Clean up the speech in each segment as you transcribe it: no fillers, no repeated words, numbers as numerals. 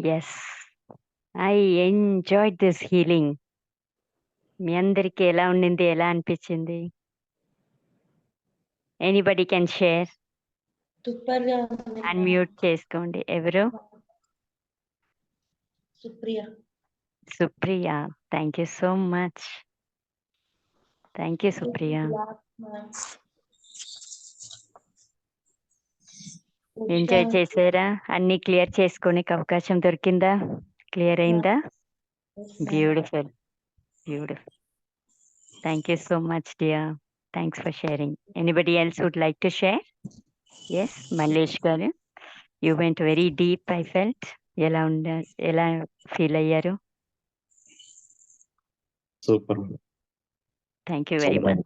Yes, I enjoyed this healing. మీ అందరికి ఎలా ఉండింది? ఎలా అనిపించింది? Anybody can share. సూపర్ గా ఉంది. అన్మ్యూట్ చేసుకోండి. ఎవరు? Supriya. Supriya. Thank you so much. Thank you Supriya. Enjoy చేసారా? అన్ని క్లియర్ చేసుకోనికి అవకాశం దొరికిందా? క్లియర్ అయిందా? Beautiful, beautiful. Thank you so much dear. Thanks for sharing. Anybody else would like to share? Yes, Mallesh garu. You went very deep. I felt. ఎలా feel అయ్యారు? Super. Thank you very much.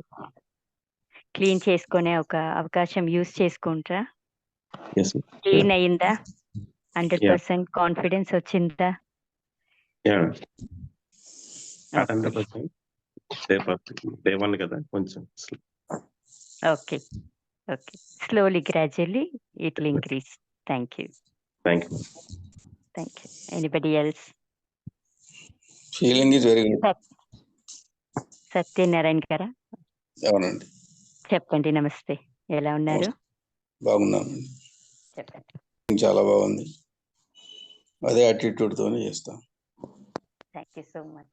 Clean చేసుకునే ఒక అవకాశం use చేసుకుంటారా? Clean అయిందా? 100% confidence వచ్చిందా? కదా కొంచెం. Okay, okay. Slowly gradually it will increase. Thank you. Thank you. Thank you. Anybody else? Feeling is very good. Satyanarayana గారా? అవునండి. చెప్పండి. నమస్తే, ఎలా ఉన్నారు? బాగున్నానండి. చెప్పండి. చాలా బాగుంది. అదే యాటిట్యూడ్ తోనే చేస్తాం. Thank you so much.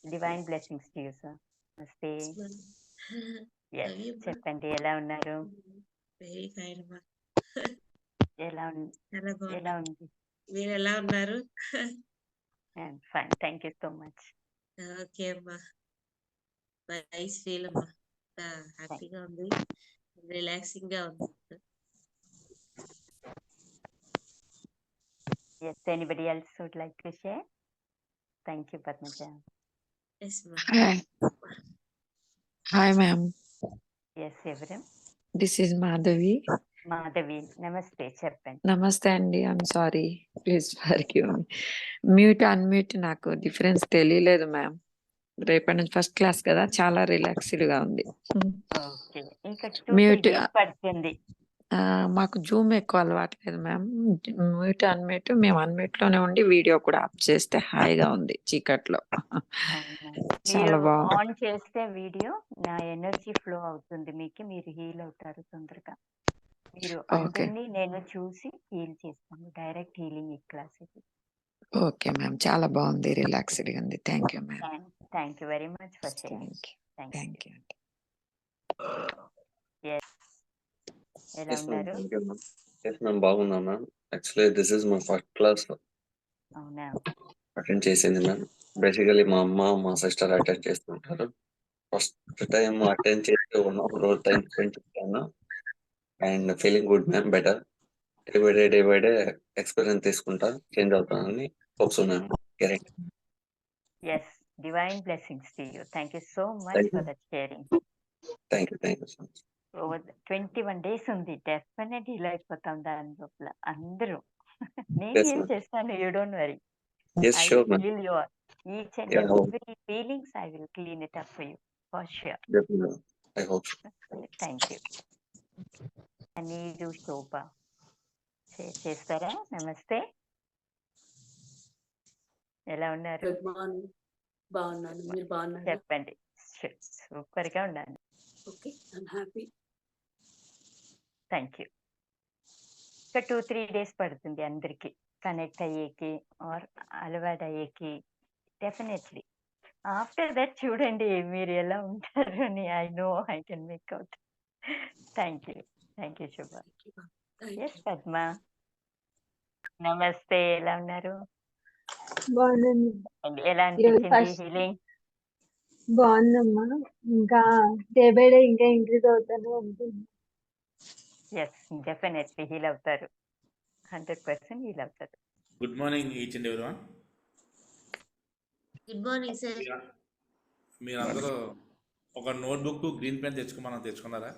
Divine blessings to you sir. నమస్తే. చెప్పండి, ఎలా ఉన్నారు? వెరీ ఫైన్ అమ్మా. ఎలా చాలా ఉంది? మీరు ఎలా ఉన్నారు? Fine, thank you so much. Okay అమ్మా. నైస్ ఫీల్ అమ్మా. హ్యాపీగా ఉంది, రిలాక్సింగ్ గా ఉంది. Yes, anybody else would like to share? Thank you, Padmaja. Yes, ma'am. Hi. Hi, ma'am. Yes, everyone. This is Madhavi. Madhavi, namaste, చెప్పండి. నమస్తే అండి. I'm sorry, please forgive me. Mute unmute నాకు difference తెలియలేదు ma'am. రేపటి నుంచి first class కదా, చాలా relaxed గా ఉంది. ఓకే, ఇంకా మ్యూట్ పడుతుంది. మాకు జూమ్ ఎక్కువ అలవాట్లేదు మ్యామ్. మ్యూట్ అన్మ్యూట్ మేము అన్మ్యూట్ లోనే ఉండి వీడియో కూడా ఆఫ్ చేస్తే హాయిగా ఉంది చీకట్లో. చాలా బాగుంది. ఆన్ చేస్తే వీడియో నా ఎనర్జీ ఫ్లో అవుతుంది మీకు, మీరు హీల్ అవుతారు తొందరగా. మీరు అందరినీ నేను చూసి హీల్ చేస్తాను. డైరెక్ట్ హీలింగ్ ఈ క్లాస్ ఇది. ఓకే మ్యామ్, చాలా బాగుంది, రిలాక్స్డ్ గా ఉంది. Thank you ma'am. Thank you very much for sharing. Thank you. ఎలా ఉన్నారు? బాగున్నా ma'am. Actually this is my first class అవునా? అటెండ్ చేసింది మ్యామ్. బేసికలీ మా అమ్మ మా సిస్టర్ అటెండ్ చేస్తుంటారు. ఫస్ట్ టైం అటెండ్ చేసి రోజు టైం స్పెండ్ చేశాను and feeling good ma'am, better. Day by day experience తీసుకుంటా, చేంజ్ అవుతానని హోప్స్ ఉన్నాయి ma'am. Guarantee. Yes, divine blessings to you. Thank you so much for that sharing. Thank you so much. Over 21 days ఉంది, definitely ఇలా అయిపోతాం దాని లోపల అందరూ. నేను హీల్ చేస్తాను, you don't worry. I will heal your each and every feelings. I will clean it up for you for sure. Definitely. I hope so. Thank you. Aniru Shobha చేస్తారా? నమస్తే, ఎలా ఉన్నారు? Good morning. బాగున్నాను, మీరు బాగున్నారు? చెప్పండి. Super గా ఉన్నాను. Okay, I'm happy. Thank you. ఇంకా 2-3 days పడుతుంది అందరికి కనెక్ట్ అయ్యేకి ఆర్ అలవాటు అయ్యేకి. డెఫినెట్లీ ఆఫ్టర్ దట్ చూడండి మీరు ఎలా ఉంటారు అని. I know, I can make out. Thank you Shubha. Yes Padma, నమస్తే, ఎలా ఉన్నారు? ఎలా అనిపించింది హీలింగ్? బాగుందమ్మా. ఇంకా డే బై డే ఇంకా ఇంక్రీజ్ అవుతాను అనుకుంటున్నాను. ఎస్, డెఫినెట్లీ హీల్ అవుతారు, 100% హీల్ అవుతారు. Good morning each and everyone. Good morning sir. మీరందరూ ఒక నోట్బుక్ గ్రీన్ పెన్ తెచ్చుకున్నారా?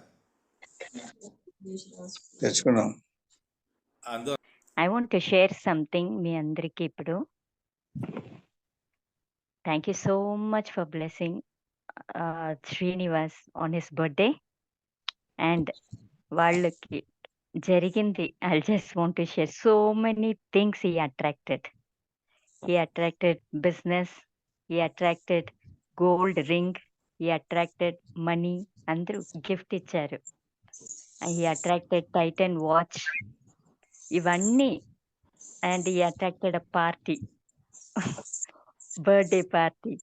తెచ్చుకున్నాం. I want to share something మీ అందరికి ఇప్పుడు. Thank you so much for blessing Srinivas on his birthday. And వాళ్ళకి జరిగింది. I just want to share so many things he attracted. He attracted business, he attracted gold ring, he attracted money. అందరూ gift ఇచ్చారు. He attracted Titan watch. ఇవన్నీ and he attracted a party. Birthday party.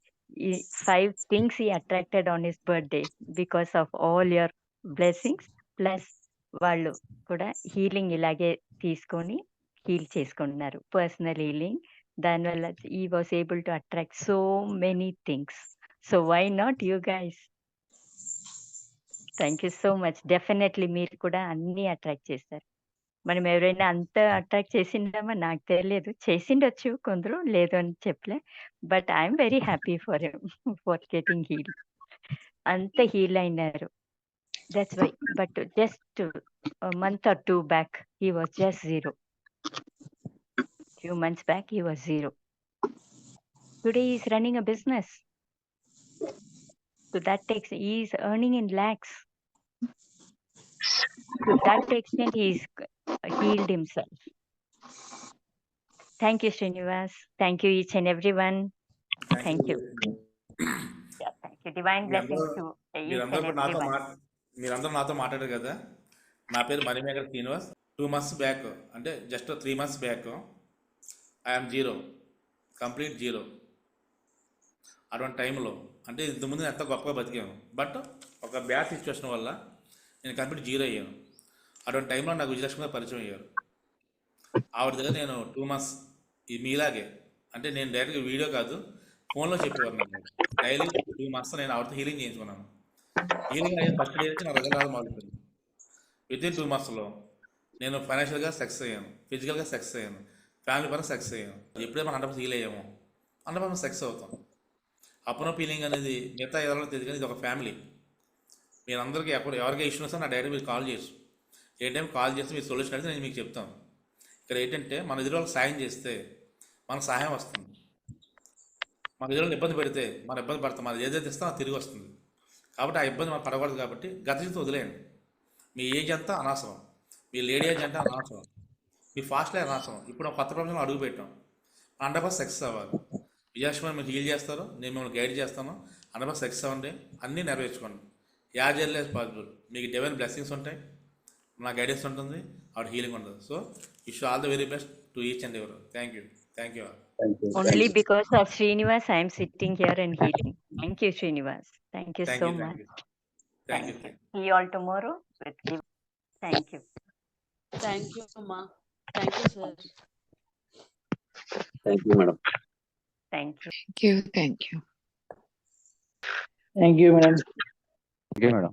5 things he attracted on his birthday because of all your blessings. Plus వాళ్ళు కూడా healing ఇలాగే తీసుకొని heal చేసుకుంటున్నారు. Personal healing. దానివల్ల he was able to attract so many things. So why not you guys? Thank you so much. Definitely మీరు కూడా అన్నీ attract చేస్తారు. మనం ఎవరైనా అంత అట్రాక్ట్ చేసిందామా నాకు తెలియదు. చేసిండొచ్చు కొందరు, లేదు అని చెప్పలే. But I'm very happy for for getting heal. అంత హీల్ అయినారు. That's why. But just month or 2 back he was just 0. Few months back he was 0. Today he is running a business. To that extent he is earning in lakhs. To that extent he is healed himself. Thank you, Srinivas. Thank you each and everyone. Thank you. Yeah, thank you. Divine blessings to each and everyone. మీరందరూ నాతో మాట్లాడారు కదా. నా పేరు మణిమేకర్ Srinivas. 2 months back, అంటే just 3 months back I'm 0, complete 0. అటువంటి టైంలో అంటే ఇంతకుముందు ఎంత గొప్పగా బతికాను, బట్ ఒక బ్యాడ్ సిచ్యువేషన్ వల్ల నేను కంప్లీట్ 0 అయ్యాను. అటువంటి టైంలో నాకు విజయలక్ష్మి గారు పరిచయం అయ్యారు. ఆవిడ దగ్గర నేను 2 months మీలాగే, అంటే నేను డైరెక్ట్గా వీడియో కాదు ఫోన్లో చెప్పేవారు. నాకు డైలీ 2 months నేను ఆవిడతో హీలింగ్ చేయించుకున్నాను. హీలింగ్ అయ్యే ఫస్ట్ డే నా రిజల్ట్ రావడం మొదలుపెట్టింది. వితిన్ 2 monthsలో నేను ఫైనాన్షియల్గా సక్సెస్ అయ్యాను, ఫిజికల్గా సక్సెస్ అయ్యాను, ఫ్యామిలీ పరంగా సక్సెస్ అయ్యాము. ఎప్పుడైతే మనం 100% హీల్ అయ్యామో 100% సక్సెస్ అవుతాం. అప్పుడో ఫీలింగ్ అనేది మిగతా ఎవరో తెలియదు, కానీ ఇది ఒక ఫ్యామిలీ. మీరందరికీ ఎవరికి ఇష్యూ వస్తే నా డైరెక్ట్ మీరు కాల్ చేయొచ్చు. ఏ టైం కాల్ చేస్తే మీరు సొల్యూషన్ అయితే నేను మీకు చెప్తాను. ఇక్కడ ఏంటంటే మన ఎదురు వాళ్ళకి సాయం చేస్తే మనకు సహాయం వస్తుంది. మన ఎదురు ఇబ్బంది పెడితే మనం ఇబ్బంది పడతాం. మనం ఏదైతే ఇస్తామో అది తిరిగి వస్తుంది. కాబట్టి ఆ ఇబ్బంది మనం పడకూడదు. కాబట్టి గత జీవితం వదిలేయండి. మీ ఏజ్ అంతా అనవసరం, మీ లేడీ ఏజ్ అంటే అనవసరం, మీ ఫాస్ట్ లైఫ్ అనవసరం. ఇప్పుడు కొత్త ప్రపంచంలో అడుగు పెట్టాం. 100% సక్సెస్ అవ్వాలి. విజయలక్ష్మి మీరు హీల్ చేస్తారు, నేను మిమ్మల్ని గైడ్ చేస్తాను. 100% సక్సెస్ అవ్వండి, అన్నీ నెరవేర్చుకోండి. As early as possible. మీకు డివైన్ బ్లెస్సింగ్స్ ఉంటాయి, నా గైడెన్స్ ఉంటుంది, ఆవిడ హీలింగ్ ఉంటుంది. So wish all the very best to each and ever. Thank you. Thank you. Only because of Srinivas I am sitting here and healing. Thank you, Srinivas. Thank you so much. Thank you. See you all tomorrow with you. Thank you. Thank you, Ma. Thank you, sir. Thank you madam. Thank you. Thank you. Thank you. Thank you, madam. Okay, madam.